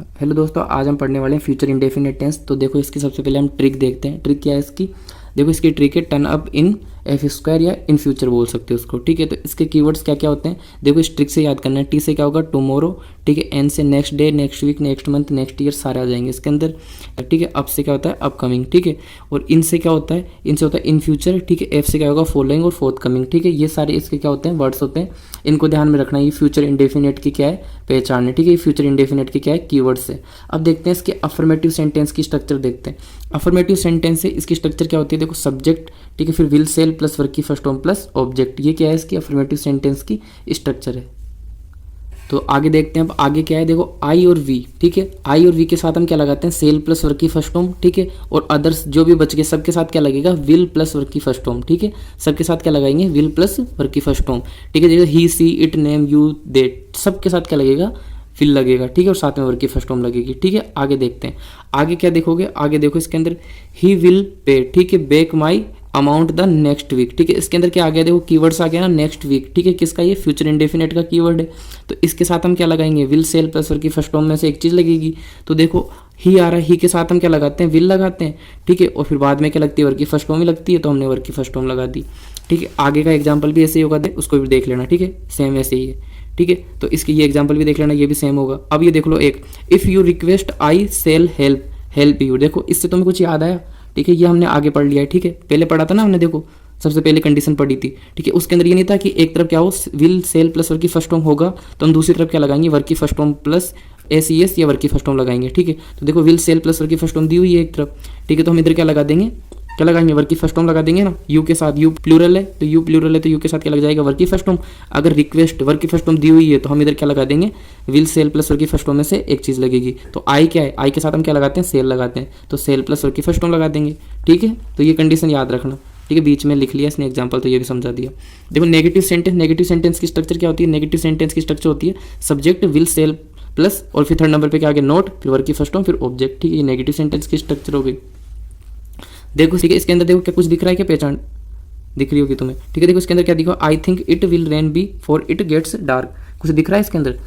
Hello दोस्तों, आज हम पढ़ने वाले हैं फ्यूचर इंडेफिनिट टेंस। तो देखो, इसकी सबसे पहले हम ट्रिक देखते हैं। ट्रिक क्या है इसकी? देखो, इसकी ट्रिक है turn up in F square या इन फ्यूचर बोल सकते हो उसको। ठीक है, तो इसके कीवर्ड्स क्या क्या होते हैं देखो, इस ट्रिक से याद करना है। टी से क्या होगा? टुमारो। ठीक है, एन से next day, next week, next month, next year सारे आ जाएंगे इसके अंदर। ठीक है, अप से क्या होता है? अपकमिंग। ठीक है, और इन से क्या होता है? इनसे होता है इन फ्यूचर। ठीक है, एफ से क्या होगा? फॉलोइंग और फोर्थ कमिंग। ठीक है, ये सारे इसके क्या होते हैं? वर्ड्स होते हैं। इनको ध्यान में रखना है। ये फ्यूचर इंडेफिनिट की क्या है? पहचान है। ठीक है, ये फ्यूचर इंडेफिनिट की क्या है? कीवर्ड्स है। अब देखते हैं इसके अफर्मेटिव सेंटेंस की स्ट्रक्चर देखते हैं। अफर्मेटिव सेंटेंस है, इसकी स्ट्रक्चर क्या होती है? देखो, सब्जेक्ट, ठीक है, फिर विल सेल प्लस वर्ब की फर्स्ट फॉर्म प्लस ऑब्जेक्ट। ये क्या है? इसकी अफर्मेटिव सेंटेंस की स्ट्रक्चर है। तो आगे देखते हैं। अब आगे क्या है? देखो, आई और वी। ठीक है, आई और वी के साथ हम क्या लगाते हैं? सेल प्लस वर्ब की फर्स्ट फॉर्म। ठीक है, और अदर्स जो भी बच गए सबके साथ क्या लगेगा? विल प्लस वर्ब की फर्स्ट फॉर्म। ठीक है, सबके साथ क्या लगाएंगे? विल प्लस वर्ब की फर्स्ट फॉर्म। ठीक है, जैसे ही, सी, इट, नेम, यू, देट, सबके साथ क्या लगेगा? विल लगेगा। ठीक है, और साथ में वर्ब की फर्स्ट फॉर्म लगेगी। ठीक है, आगे देखते हैं। आगे क्या देखोगे? आगे देखो, इसके अंदर ही विल पे, ठीक है, back my amount the next week. ठीक है, इसके अंदर क्या आ गया? देखो, कीवर्ड्स आ गया ना, नेक्स्ट वीक। ठीक है, किसका? ये फ्यूचर इंडेफिनिट का कीवर्ड है। तो इसके साथ हम क्या लगाएंगे? विल सेल प्लस वर्ब की फर्स्ट फॉर्म में से एक चीज लगेगी। तो देखो, ही आ रहा है, ही के साथ हम क्या लगाते हैं? विल लगाते हैं। ठीक है, और फिर बाद में क्या लगती है? वर्ब की फर्स्ट फॉर्म ही लगती है, तो हमने वर्ब की फर्स्ट फॉर्म लगा दी। ठीक है, आगे का एग्जाम्पल भी ऐसे ही होगा, उसको भी देख लेना। ठीक है, सेम ऐसे ही है। ठीक है, तो इसके ये एग्जाम्पल भी देख लेना, ये भी सेम होगा। अब ये देख लो, एक if you request I shall help you. देखो, इससे तुम्हें कुछ याद आया? ठीक है, ये हमने आगे पढ़ लिया है। ठीक है, पहले पढ़ा था ना हमने, देखो सबसे पहले कंडीशन पढ़ी थी। ठीक है, उसके अंदर ये नहीं था कि एक तरफ क्या हो? विल सेल प्लस वर्ब की फर्स्ट फॉर्म होगा, तो हम दूसरी तरफ क्या लगाएंगे? वर्ब की फर्स्ट फॉर्म प्लस एस या वर्ब की फर्स्ट फॉर्म लगाएंगे। ठीक है, तो देखो, विल सेल प्लस वर्ब की फर्स्ट फॉर्म दी हुई है एक तरफ। ठीक है, तो हम इधर क्या लगा देंगे? क्या लगाएंगे? वर्ब की फर्स्ट फॉर्म लगा देंगे ना, यू के साथ। यू प्लूरल है, तो यू प्लूरल है, तो यू के साथ क्या लग जाएगा? वर्ब की फर्स्ट फॉर्म। अगर रिक्वेस्ट वर्ब की फर्स्ट फॉर्म दी हुई है, तो हम इधर क्या लगा देंगे? विल सेल प्लस वर्ब की फर्स्ट फॉर्म में से एक चीज लगेगी। तो आई क्या है? आई के साथ हम क्या लगाते हैं? सेल लगाते हैं, तो सेल प्लस वर्ब की फर्स्ट फॉर्म लगा देंगे। ठीक है, तो ये कंडीशन याद रखना। ठीक है, बीच में लिख लिया इसने एग्जांपल, तो ये भी समझा दिया। देखो, नेगेटिव सेंटेंस, नेगेटिव सेंटेंस की स्ट्रक्चर क्या होती है? नेगेटिव सेंटेंस की स्ट्रक्चर होती है सब्जेक्ट विल सेल प्लस और फिर थर्ड नंबर पे क्या आगे? नोट, फिर वर्ब की फर्स्ट फॉर्म, फिर ऑब्जेक्ट। ठीक है, ये नेगेटिव सेंटेंस की स्ट्रक्चर हो गई। देखो, ठीक है, इसके अंदर देखो क्या कुछ दिख रहा है? क्या पहचान दिख रही होगी तुम्हें? ठीक है, देखो इसके अंदर क्या दिखो? I think it will rain before it gets dark. कुछ दिख रहा है इसके अंदर?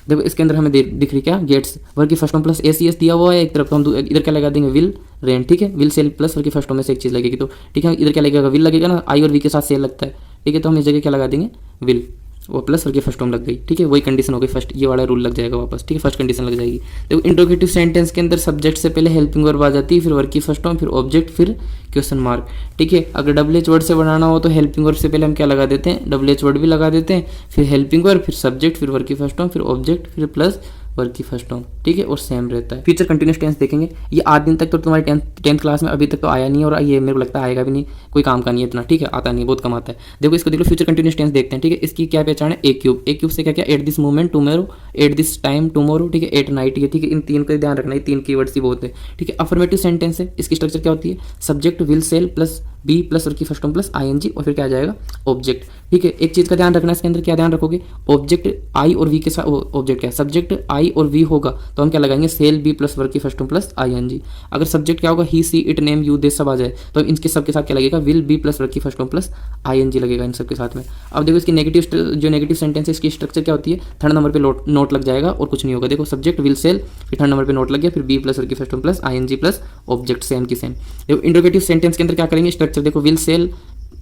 देखो, इसके अंदर हमें दिख रही क्या? गेट्स, वर्ब की फर्स्ट फॉर्म प्लस एस दिया हुआ है एक तरफ, तो हम इधर क्या लगा देंगे? Will rain. ठीक है, विल सेल प्लस वर्ब की फर्स्ट फॉर्म में से एक चीज लगेगी। तो ठीक है, इधर क्या लगेगा? विल लगेगा ना, आई और वी के साथ सेल लगता है। ठीक है, तो हम इस जगह क्या लगा देंगे? विल, वो प्लस वर्ब की फर्स्ट फॉर्म लग गई। ठीक है, वही कंडीशन हो गई फर्स्ट, ये वाला रूल लग जाएगा वापस। ठीक है, फर्स्ट कंडीशन लग जाएगी। देखो, इंट्रोगेटिव सेंटेंस के अंदर सब्जेक्ट से पहले हेल्पिंग वर्ब आ जाती है, फिर वर्ब की फर्स्ट फॉर्म, फिर ऑब्जेक्ट, फिर क्वेश्चन मार्क। ठीक है, अगर डबल एच वर्ड से बनाना हो तो हेल्पिंग वर्ब से पहले हम क्या लगा देते हैं? डबल एच वर्ड भी लगा देते हैं, फिर हेल्पिंग वर्ब, फिर सब्जेक्ट, फिर वर्ब की फर्स्ट फॉर्म, फिर ऑब्जेक्ट, फिर प्लस वर्ब की फर्स्ट फॉर्म। ठीक है, और सेम रहता है। फ्यूचर कंटिन्यूस टेंस देखेंगे। ये 8 दिन तक तो तुम्हारे टेंथ क्लास में अभी तक तो आया नहीं, और ये मेरे को लगता है आएगा भी नहीं, कोई काम का नहीं है इतना। ठीक है, आता नहीं, बहुत कम आता है। देखो, इसको देख लो, फ्यूचर कंटिन्यूस टेंस देखते हैं। ठीक है, इसकी क्या पहचान है? ए क्यूब। ए क्यूब से क्या क्या? At this moment tomorrow, at this time tomorrow. ठीक है, एट नाइट। ये ठीक है, इन तीन का ध्यान रखना है, तीन कीवर्ड्स ही बहुत है। ठीक है, अफर्मेटिव सेंटेंस है, इसकी स्ट्रक्चर क्या होती है? Subject will shall plus be plus verb की फर्स्ट फॉर्म प्लस आईएनजी, और फिर क्या आ जाएगा? ऑब्जेक्ट। ठीक है, एक चीज का ध्यान रखना है इसके अंदर, क्या ध्यान रखोगे? ऑब्जेक्ट आई और वी के साथ, ऑब्जेक्ट क्या है? सब्जेक्ट आई और वी होगा, तो हम क्या लगाएंगे? सेल बी प्लस वर्ब की फर्स्ट फॉर्म प्लस आईएनजी। अगर सब्जेक्ट क्या होगा? ही, सी, इट, नेम, यू, दे सब आ जाए, तो इनके सबके साथ क्या लगेगा? विल बी प्लस वर्ब की फर्स्ट फॉर्म प्लस आईएनजी लगेगा इन सबके साथ में। अब देखो, इसकी नेगेटिव जो नेगेटिव सेंटेंस है, इसकी स्ट्रक्चर क्या होती है? थर्ड नंबर पे नोट लग जाएगा और कुछ नहीं होगा। देखो, सब्जेक्ट विल सेल, फिर थर्ड नंबर पे नोट लग गया, फिर बी प्लस वर्ब की first form plus ING plus object, same की सेम। देखो, इंट्रोगेटिव सेंटेंस के अंदर क्या करेंगे? स्ट्रक्चर देखो, विल सेल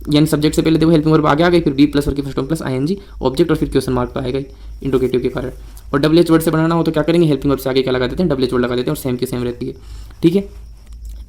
यानी सब्जेक्ट से पहले देखो हेल्पिंग वर्ब आगे आ गई, फिर बी प्लस वर्ब की first form plus ING, object, और फिर क्वेश्चन मार्क तो आएगा इंट्रोगेटिव के कारण। और डबल एच वर्ड से बनाना हो तो क्या करेंगे? हेल्पिंग वर्ब से आगे क्या लगा देते हैं? डबल एच वर्ड लगा देते हैं, और सेम की सेम रहती है। ठीक है,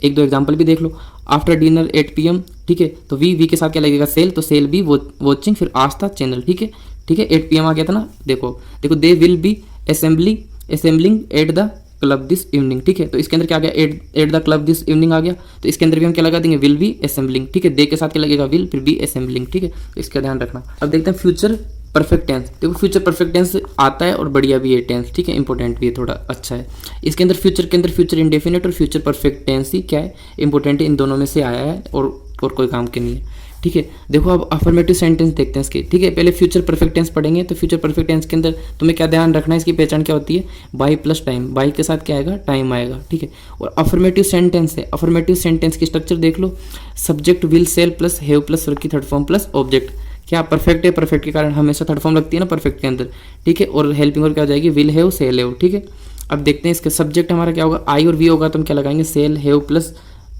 एक दो एग्जांपल भी देख लो। After dinner 8 PM। ठीक है, तो वी के साथ क्या लगेगा? सेल, तो सेल बी वॉचिंग, फिर आस्था चैनल। ठीक है, ठीक है, 8 PM आ गया था ना। देखो देखो, they will be assembling at the club this evening. ठीक है, तो इसके अंदर क्या आ गया? At the club this evening आ गया, तो इसके अंदर भी हम क्या लगा देंगे? Will be assembling. ठीक है, दे के साथ क्या लगेगा? विल, फिर बी असेंबलिंग। ठीक है, तो इसका ध्यान रखना। अब देखते हैं फ्यूचर परफेक्ट टेंस। देखो, फ्यूचर परफेक्ट टेंस आता है और बढ़िया भी है टेंस। ठीक है, इंपॉर्टेंट भी है, थोड़ा अच्छा है। इसके अंदर फ्यूचर के अंदर फ्यूचर इंडेफिनिट और फ्यूचर परफेक्ट टेंस ही क्या है? इंपॉर्टेंट है, इन दोनों में से आया है, और कोई काम के नहीं है। ठीक है, देखो, अब अफर्मेटिव सेंटेंस देखते हैं इसके। ठीक है, पहले फ्यूचर परफेक्ट टेंस पढ़ेंगे। तो फ्यूचर परफेक्ट टेंस के अंदर तुम्हें क्या ध्यान रखना है? इसकी पहचान क्या होती है? By plus time. बाई के साथ क्या आएगा? टाइम आएगा। ठीक है, और अफर्मेटिव सेंटेंस है। अफर्मेटिव सेंटेंस की स्ट्रक्चर देख लो, subject will shall plus have plus verb की थर्ड फॉर्म प्लस ऑब्जेक्ट। क्या परफेक्ट है? परफेक्ट के कारण हमेशा थर्ड फॉर्म लगती है ना परफेक्ट के अंदर। ठीक है, और हेल्पिंग वर्ब क्या हो जाएगी? Will have, shall have. ठीक है, अब देखते हैं इसके सब्जेक्ट हमारा क्या होगा, आई और वी होगा तो हम क्या लगाएंगे, सेल हैव प्लस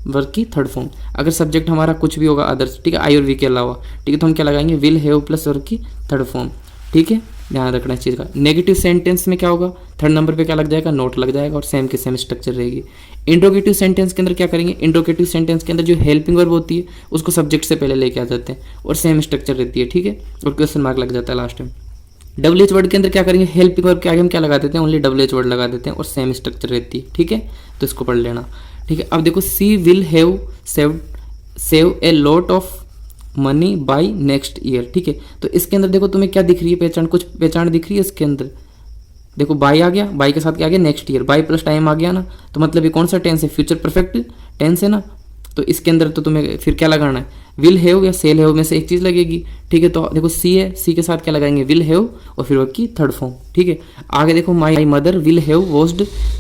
वर्ब की थर्ड फॉर्म। अगर सब्जेक्ट हमारा कुछ भी होगा अदर्स, ठीक है, आई और वी के अलावा, ठीक है, तो हम क्या लगाएंगे, विल हैव प्लस वर्ब की थर्ड फॉर्म। ठीक है, ध्यान रखना इस चीज़ का। नेगेटिव सेंटेंस में क्या होगा, थर्ड नंबर पे क्या लग जाएगा, नोट लग जाएगा और सेम के सेम स्ट्रक्चर रहेगी। इंट्रोगेटिव सेंटेंस के अंदर क्या करेंगे, इंट्रोगेटिव सेंटेंस के अंदर जो हेल्पिंग वर्ब होती है उसको सब्जेक्ट से पहले लेके आ जाते हैं और सेम स्ट्रक्चर रहती है। ठीक है, और क्वेश्चन मार्क लग जाता है लास्ट में। डबल एच वर्ड के अंदर क्या करेंगे, हेल्पिंग वर्ब के आगे हम क्या लगा देते हैं, ओनली डबल एच वर्ड लगा देते हैं और सेम स्ट्रक्चर रहती है। ठीक है, तो इसको पढ़ लेना। ठीक है, अब देखो, she will have save a lot of money by next year. ठीक है, तो इसके अंदर देखो तुम्हें क्या दिख रही है, पहचान, कुछ पहचान दिख रही है इसके अंदर। देखो बाय आ गया, बाय के साथ क्या आ गया, next year, by plus time आ गया ना, तो मतलब ये कौन सा टेंस है, फ्यूचर परफेक्ट टेंस है ना। तो इसके अंदर तो तुम्हें फिर क्या लगाना है, विल हैव या सेल हैव में से एक चीज़ लगेगी। ठीक है, तो देखो सी है, सी के साथ क्या लगाएंगे, विल हैव और फिर वर्ब की थर्ड फॉर्म। ठीक है, आगे देखो, my mother will have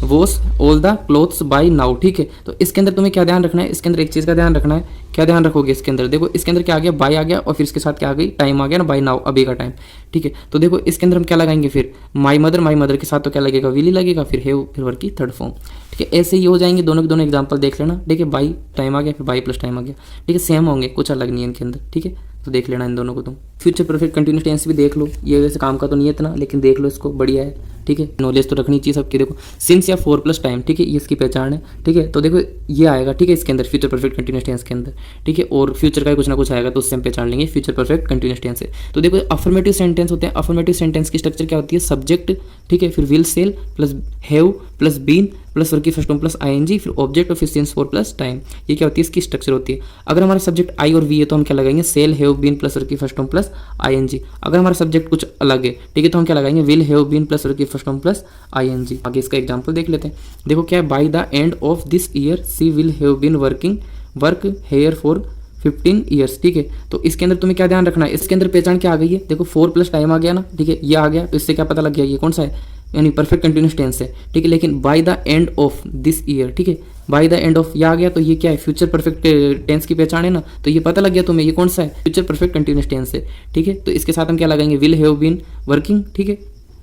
wash all the clothes by now. ठीक है, तो इसके अंदर तुम्हें क्या ध्यान रखना है, इसके अंदर एक चीज़ का ध्यान रखना है, क्या ध्यान रखोगे इसके अंदर, देखो इसके अंदर क्या आ गया, बाय आ गया और फिर इसके साथ क्या आ गई, टाइम आ गया ना, बाय नाउ, अभी का टाइम। ठीक है, तो देखो इसके अंदर हम क्या लगाएंगे, फिर माई मदर के साथ तो क्या लगेगा, विल ही लगेगा, फिर हैव, फिर वर्ब की थर्ड फॉर्म। ठीक है, ऐसे ही हो जाएंगे दोनों के दोनों एग्जाम्पल देख लेना। ठीक है, बाई टाइम आ गया, फिर बाई प्लस टाइम आ गया। ठीक है, सेम होंगे, कुछ अलग नहीं है इनके अंदर। ठीक है, तो देख लेना इन दोनों को तुम। फ्यूचर परफेक्ट कंटिन्यूस टेंस भी देख लो, ये वैसे काम का तो नहीं है इतना, लेकिन देख लो इसको, बढ़िया है। ठीक है, नॉलेज तो रखनी चाहिए सबकी। देखो सिंस या 4 प्लस टाइम, ठीक है, ये इसकी पहचान है। ठीक है, तो देखो ये आएगा, ठीक है, इसके अंदर फ्यूचर परफेक्ट कंटिन्यूस टेंस के अंदर। ठीक है, और फ्यूचर का कुछ ना कुछ आएगा तो उससे हम पहचान लेंगे फ्यूचर परफेक्ट कंटिन्यूस टेंस है। तो देखो अफर्मेटिव सेंटेंस होते हैं, अफर्मेटिव सेंटेंस की स्ट्रक्चर क्या होती है, सब्जेक्ट, ठीक है, फिर will shall plus have plus been plus verb की फर्स्ट फॉर्म प्लस आईएनजी, फिर ऑब्जेक्ट और फिर सिंस 4 प्लस टाइम। ये क्या होती है, इसकी स्ट्रक्चर होती है। अगर हमारा सब्जेक्ट आई और वी है तो हम क्या लगाएंगे, shall have been plus verb की फर्स्ट फॉर्म प्लस आईएनजी। अगर हमारा सब्जेक्ट कुछ अलग है, ठीक है, तो हम क्या लगाएंगे, will have been plus verb की फर्स्ट फॉर्म प्लस आईएनजी। आगे इसका एग्जांपल देख लेते हैं। देखो क्या है, by the end of this year she will have been work here for 15 years. ठीक है, तो इसके अंदर तुम्हें क्या ध्यान रखना है, इसके अंदर पहचान क्या आ गई है, देखो 4 प्लस टाइम आ गया ना। ठीक है, ये आ गया, तो इससे क्या पता लग गया ये कौन सा है, यानी परफेक्ट कंटिन्यूस टेंस है। ठीक है, लेकिन bye the end of this year, ठीक है, बाय द एंड ऑफ ये आ गया, तो ये क्या है, फ्यूचर परफेक्ट टेंस की पहचान है ना, तो ये पता लग गया तुम्हें ये कौन सा है, फ्यूचर परफेक्ट कंटिन्यूस टेंस है। ठीक है, तो इसके साथ हम क्या लगाएंगे, विल हैव बीन वर्किंग। ठीक है,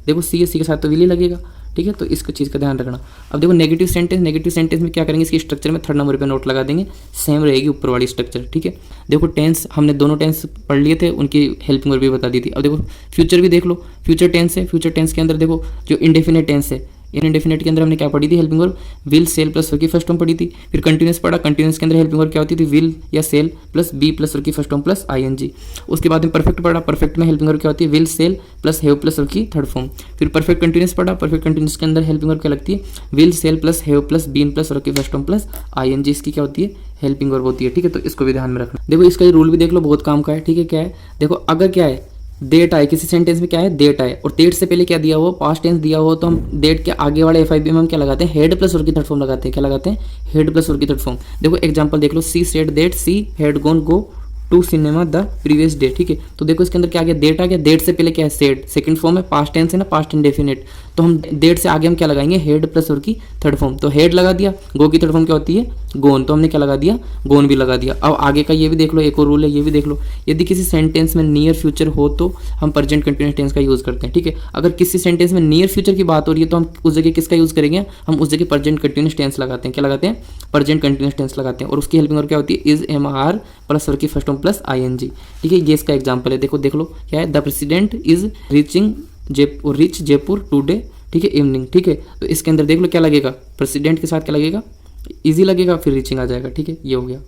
देखो सी के साथ तो विल ही लगेगा। ठीक है, तो इसको चीज़ का ध्यान रखना। अब देखो नेगेटिव सेंटेंस में क्या करेंगे, इसकी स्ट्रक्चर में थर्ड नंबर पे नोट लगा देंगे, सेम रहेगी ऊपर वाली स्ट्रक्चर। ठीक है, देखो टेंस हमने दोनों टेंस पढ़ लिए थे, उनकी हेल्पिंग वर्ब भी बता दी थी। अब देखो फ्यूचर भी देख लो, फ्यूचर टेंस है, फ्यूचर टेंस के अंदर देखो जो इंडेफिनेट टेंस है, इनडेफिनेट के अंदर हमने क्या पढ़ी थी, helping verb will shall plus verb की फर्स्ट फॉर्म पढ़ी थी। फिर कंटिन्यूस पढ़ा, कंटिन्यूस के अंदर हेल्पिंग वर्ब क्या होती थी, विल या shall plus be plus verb की फर्स्ट फॉर्म प्लस आईएनजी। उसके बाद में परफेक्ट पढ़ा, परफेक्ट में हेल्पिंग वर्ब क्या होती है, will shall plus have plus verb की थर्ड फॉर्म। फिर परफेक्ट कंटिन्यूस पढ़ा, परफेक्ट कंटिन्यूस के अंदर हेल्पिंग वर्ब क्या लगती है, will shall plus have plus been plus verb की फर्स्ट फॉर्म प्लस आईएनजी, इसकी क्या होती है, हेल्पिंग वर्ब होती है। ठीक है, तो इसको भी ध्यान में रखना। देखो इसका रूल भी देख लो, बहुत काम का है। ठीक है, क्या है, देखो अगर क्या है, डेट आए, किसी सेंटेंस में क्या है, डेट आए और डेट से पहले क्या दिया हो, पास्ट टेंस दिया हो, तो हम डेट के आगे वाले एफआईबी में हम क्या लगाते हैं, हेड प्लस वर्ब की थर्ड फॉर्म लगाते हैं। क्या लगाते हैं, हेड प्लस वर्ब की थर्ड फॉर्म। देखो एग्जांपल देख लो, she said that she had gone go to cinema the previous day. ठीक है, तो देखो इसके अंदर क्या आ गया, डेट आ गया, डेट से पहले क्या है, सेड, सेकंड फॉर्म है, पास्ट टेंस है ना, पास्ट इंडेफिनिट, तो हम डेट से आगे हम क्या लगाएंगे, हेड प्लस वर्ब की थर्ड फॉर्म। तो हेड लगा दिया, गो की थर्ड फॉर्म क्या होती है, गोन, तो हमने क्या लगा दिया, गोन भी लगा दिया। अब आगे का ये भी देख लो, एक और रूल है, ये भी देख लो, यदि किसी सेंटेंस में नियर फ्यूचर हो तो हम प्रेजेंट कंटिन्यूस टेंस का यूज करते हैं। ठीक है, अगर किसी सेंटेंस में नियर फ्यूचर की बात हो रही है तो हम उस जगह किसका यूज करेंगे, हम उस जगह प्रेजेंट कंटिन्यूस टेंस लगाते हैं। क्या लगाते हैं, प्रेजेंट कंटिन्यूस टेंस लगाते हैं, और उसकी हेल्पिंग वर्ब क्या होती है, is am are plus verb की फर्स्ट फॉर्म प्लस आईएनजी। ठीक है, ये इसका एग्जाम्पल है। देखो देख लो क्या है, the president is rich Jaipur today, ठीक है, इवनिंग। ठीक है, तो इसके अंदर देख लो क्या लगेगा, प्रेसिडेंट के साथ क्या लगेगा, इजी लगेगा, फिर रीचिंग आ जाएगा। ठीक है, ये हो गया।